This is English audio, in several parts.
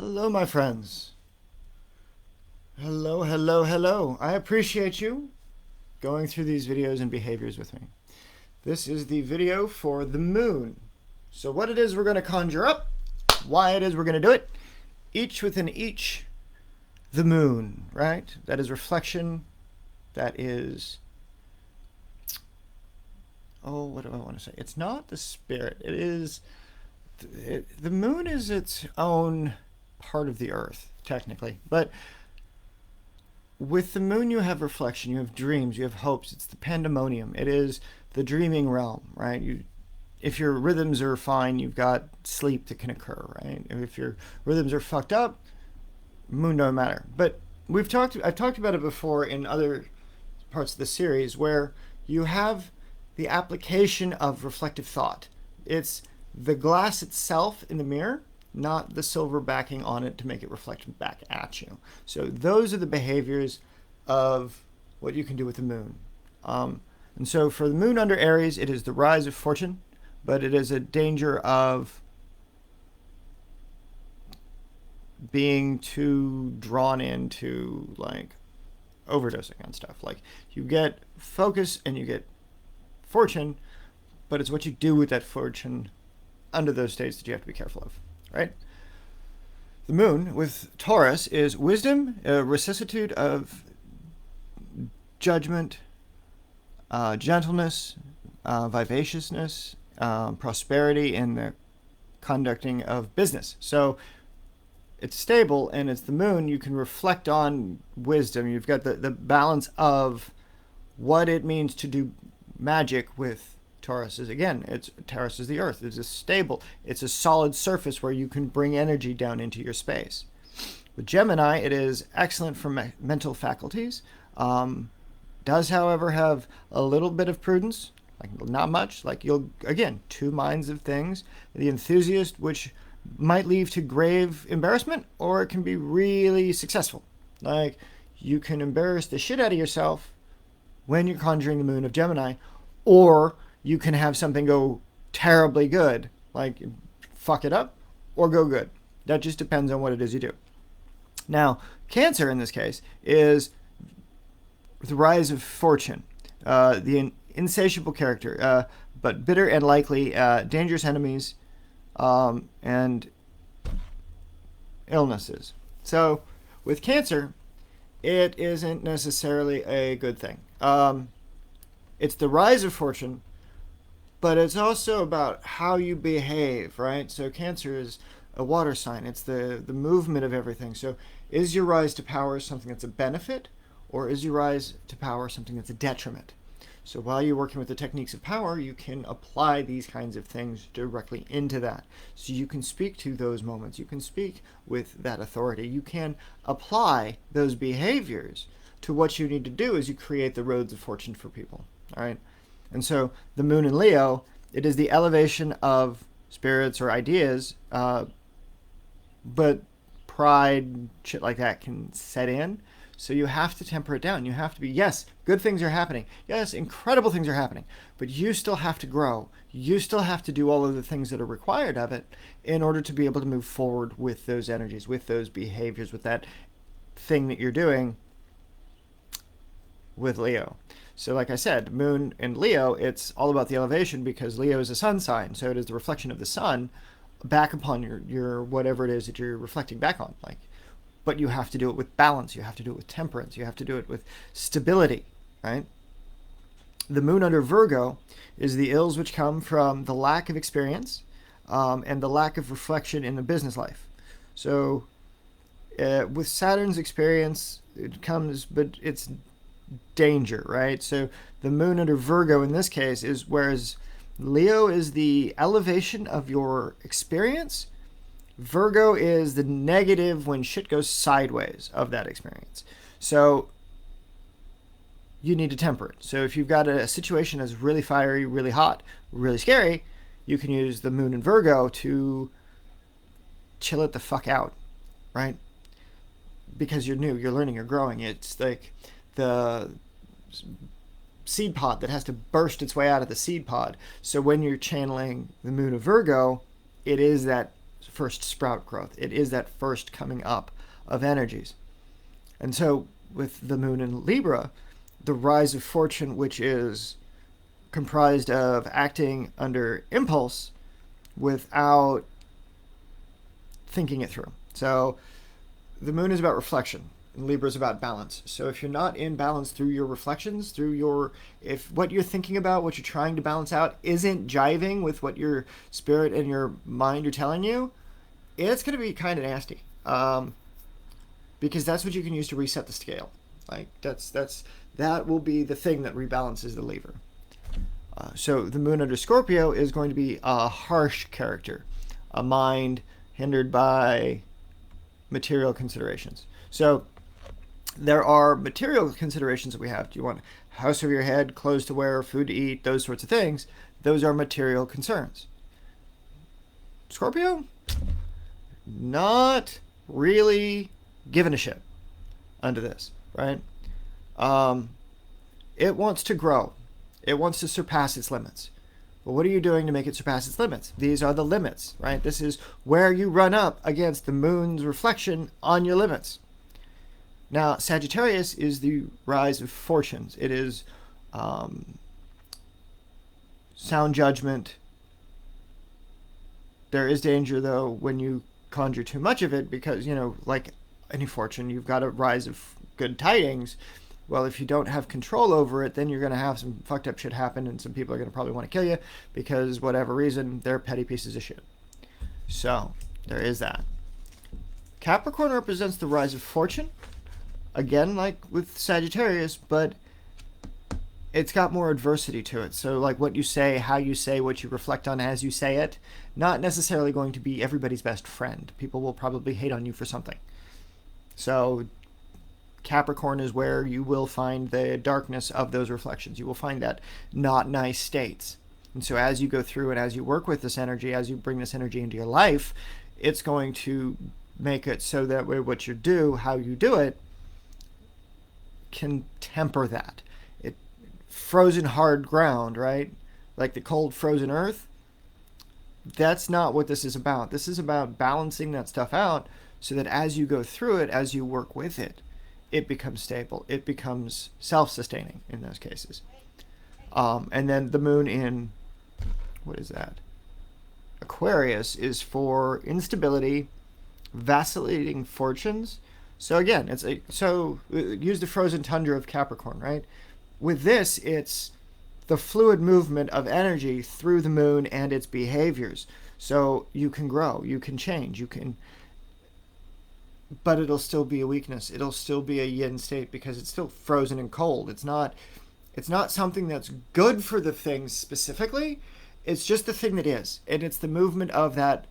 Hello, my friends. Hello, hello, hello. I appreciate you going through these videos and behaviors with me. This is the video for the moon. So what it is we're going to conjure up, why it is we're going to do it, each within each, the moon, right? That is reflection. That is, what do I want to say? It's not the spirit. It is, the moon is its own part of the earth, technically. But with the moon, you have reflection, you have dreams, you have hopes. It's the pandemonium. It is the dreaming realm, right? If your rhythms are fine, you've got sleep that can occur, right? If your rhythms are fucked up, moon don't matter. But I've talked about it before in other parts of the series where you have the application of reflective thought. It's the glass itself in the mirror, not the silver backing on it to make it reflect back at you. So those are the behaviors of what you can do with the moon. And so for the moon under Aries, it is the rise of fortune, but it is a danger of being too drawn into like overdosing on stuff. Like you get focus and you get fortune, but it's what you do with that fortune under those states that you have to be careful of, right? The moon with Taurus is wisdom, a vicissitude of judgment, gentleness, vivaciousness, prosperity in the conducting of business. So it's stable and it's the moon. You can reflect on wisdom. You've got the balance of what it means to do magic with Taurus. Taurus is the earth. It's a stable, it's a solid surface where you can bring energy down into your space. With Gemini, it is excellent for mental faculties. Does, however, have a little bit of prudence, like not much. Like you'll, again, two minds of things. The enthusiast, which might lead to grave embarrassment, or it can be really successful. Like you can embarrass the shit out of yourself when you're conjuring the moon of Gemini, or you can have something go terribly good, like fuck it up, or go good. That just depends on what it is you do. Now, Cancer in this case is the rise of fortune, the insatiable character, but bitter and likely, dangerous enemies, and illnesses. So with Cancer, it isn't necessarily a good thing. It's the rise of fortune, but it's also about how you behave, right? So Cancer is a water sign. It's the movement of everything. So is your rise to power something that's a benefit, or is your rise to power something that's a detriment? So while you're working with the techniques of power, you can apply these kinds of things directly into that. So you can speak to those moments. You can speak with that authority. You can apply those behaviors to what you need to do as you create the roads of fortune for people. All right. And so the moon in Leo, it is the elevation of spirits or ideas, but pride, shit like that can set in. So you have to temper it down. You have to be, yes, good things are happening. Yes, incredible things are happening. But you still have to grow. You still have to do all of the things that are required of it in order to be able to move forward with those energies, with those behaviors, with that thing that you're doing with Leo. So like I said, moon in Leo, it's all about the elevation because Leo is a sun sign. So it is the reflection of the sun back upon your whatever it is that you're reflecting back on. Like, but you have to do it with balance. You have to do it with temperance. You have to do it with stability, right? The moon under Virgo is the ills which come from the lack of experience and the lack of reflection in the business life. So with Saturn's experience, it comes, but it's danger, right? So the moon under Virgo in this case is, whereas Leo is the elevation of your experience, Virgo is the negative when shit goes sideways of that experience. So you need to temper it. So if you've got a situation that's really fiery, really hot, really scary, you can use the moon in Virgo to chill it the fuck out, right? Because you're new, you're learning, you're growing. It's like the seed pod that has to burst its way out of the seed pod. So when you're channeling the moon of Virgo, it is that first sprout growth. It is that first coming up of energies. And so with the moon in Libra, the rise of fortune, which is comprised of acting under impulse without thinking it through. So the moon is about reflection, and Libra is about balance. So if you're not in balance through your reflections, if what you're thinking about, what you're trying to balance out, isn't jiving with what your spirit and your mind are telling you, it's going to be kind of nasty. Because that's what you can use to reset the scale. Like that will be the thing that rebalances the lever. So the moon under Scorpio is going to be a harsh character, a mind hindered by material considerations. So there are material considerations that we have. Do you want a house over your head, clothes to wear, food to eat, those sorts of things? Those are material concerns. Scorpio, not really giving a shit under this, right? It wants to grow. It wants to surpass its limits. But what are you doing to make it surpass its limits? These are the limits, right? This is where you run up against the moon's reflection on your limits. Now, Sagittarius is the rise of fortunes. It is sound judgment. There is danger, though, when you conjure too much of it because, like any fortune, you've got a rise of good tidings. Well, if you don't have control over it, then you're going to have some fucked up shit happen, and some people are going to probably want to kill you because, whatever reason, they're petty pieces of shit. So, there is that. Capricorn represents the rise of fortune. Again, like with Sagittarius, but it's got more adversity to it. So, like what you say, how you say, what you reflect on as you say it, not necessarily going to be everybody's best friend. People will probably hate on you for something. So, Capricorn is where you will find the darkness of those reflections. You will find that not nice states. And so as you go through and as you work with this energy, as you bring this energy into your life, it's going to make it so that way what you do, how you do it, can temper that. Frozen hard ground, right? Like the cold frozen earth. That's not what this is about. This is about balancing that stuff out so that as you go through it, as you work with it, it becomes stable. It becomes self-sustaining in those cases. And then the moon in, what is that? Aquarius is for instability, vacillating fortunes. So again, use the frozen tundra of Capricorn, right? With this, it's the fluid movement of energy through the moon and its behaviors. So you can grow, you can change, but it'll still be a weakness. It'll still be a yin state because it's still frozen and cold. It's not something that's good for the thing specifically. It's just the thing that is. And it's the movement of that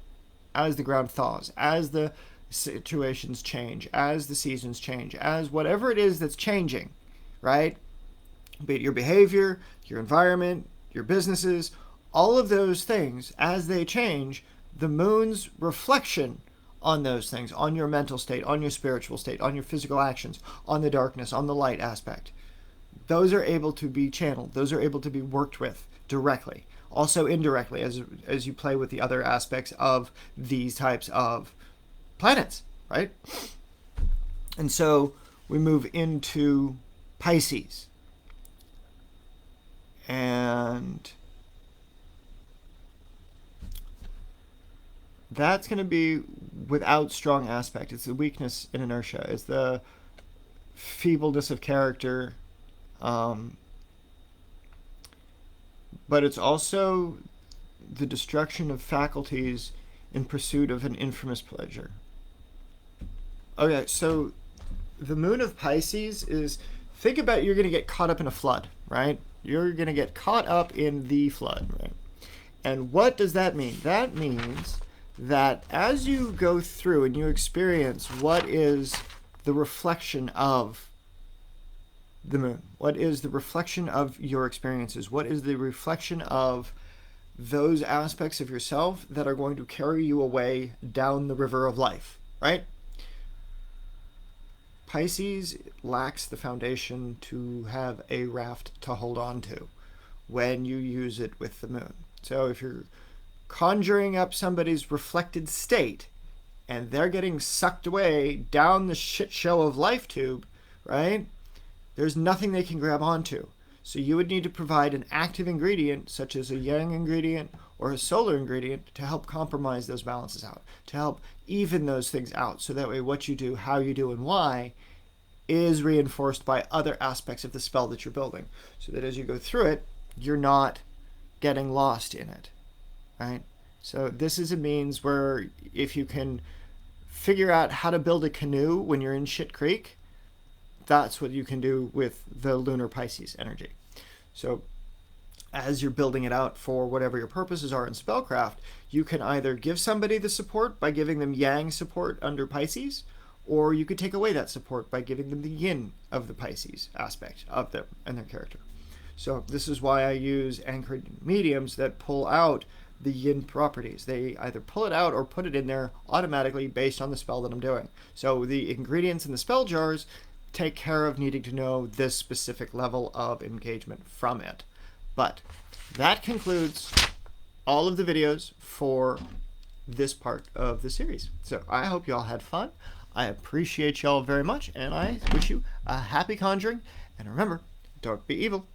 as the ground thaws, as the situations change, as the seasons change, as whatever it is that's changing, right? Be it your behavior, your environment, your businesses, all of those things, as they change, the moon's reflection on those things, on your mental state, on your spiritual state, on your physical actions, on the darkness, on the light aspect. Those are able to be channeled. Those are able to be worked with directly. Also indirectly as you play with the other aspects of these types of planets, right? And so we move into Pisces. And that's going to be without strong aspect. It's the weakness in inertia. It's the feebleness of character. But it's also the destruction of faculties in pursuit of an infamous pleasure. Okay, so the moon of Pisces is, think about you're going to get caught up in a flood, right? You're going to get caught up in the flood, right? And what does that mean? That means that as you go through and you experience what is the reflection of the moon, what is the reflection of your experiences, what is the reflection of those aspects of yourself that are going to carry you away down the river of life, right? Pisces lacks the foundation to have a raft to hold on to when you use it with the moon. So if you're conjuring up somebody's reflected state, and they're getting sucked away down the shit show of life tube, right? There's nothing they can grab onto. So you would need to provide an active ingredient, such as a yang ingredient or a solar ingredient, to help compromise those balances out, to help even those things out. So that way what you do, how you do, and why is reinforced by other aspects of the spell that you're building. So that as you go through it, you're not getting lost in it, right? So this is a means where if you can figure out how to build a canoe when you're in shit creek, that's what you can do with the lunar Pisces energy. So as you're building it out for whatever your purposes are in spellcraft, you can either give somebody the support by giving them yang support under Pisces, or you could take away that support by giving them the yin of the Pisces aspect of them and their character. So this is why I use anchored mediums that pull out the yin properties. They either pull it out or put it in there automatically based on the spell that I'm doing. So the ingredients in the spell jars take care of needing to know this specific level of engagement from it. But that concludes all of the videos for this part of the series. So I hope you all had fun. I appreciate y'all very much, and I wish you a happy conjuring. And remember, don't be evil.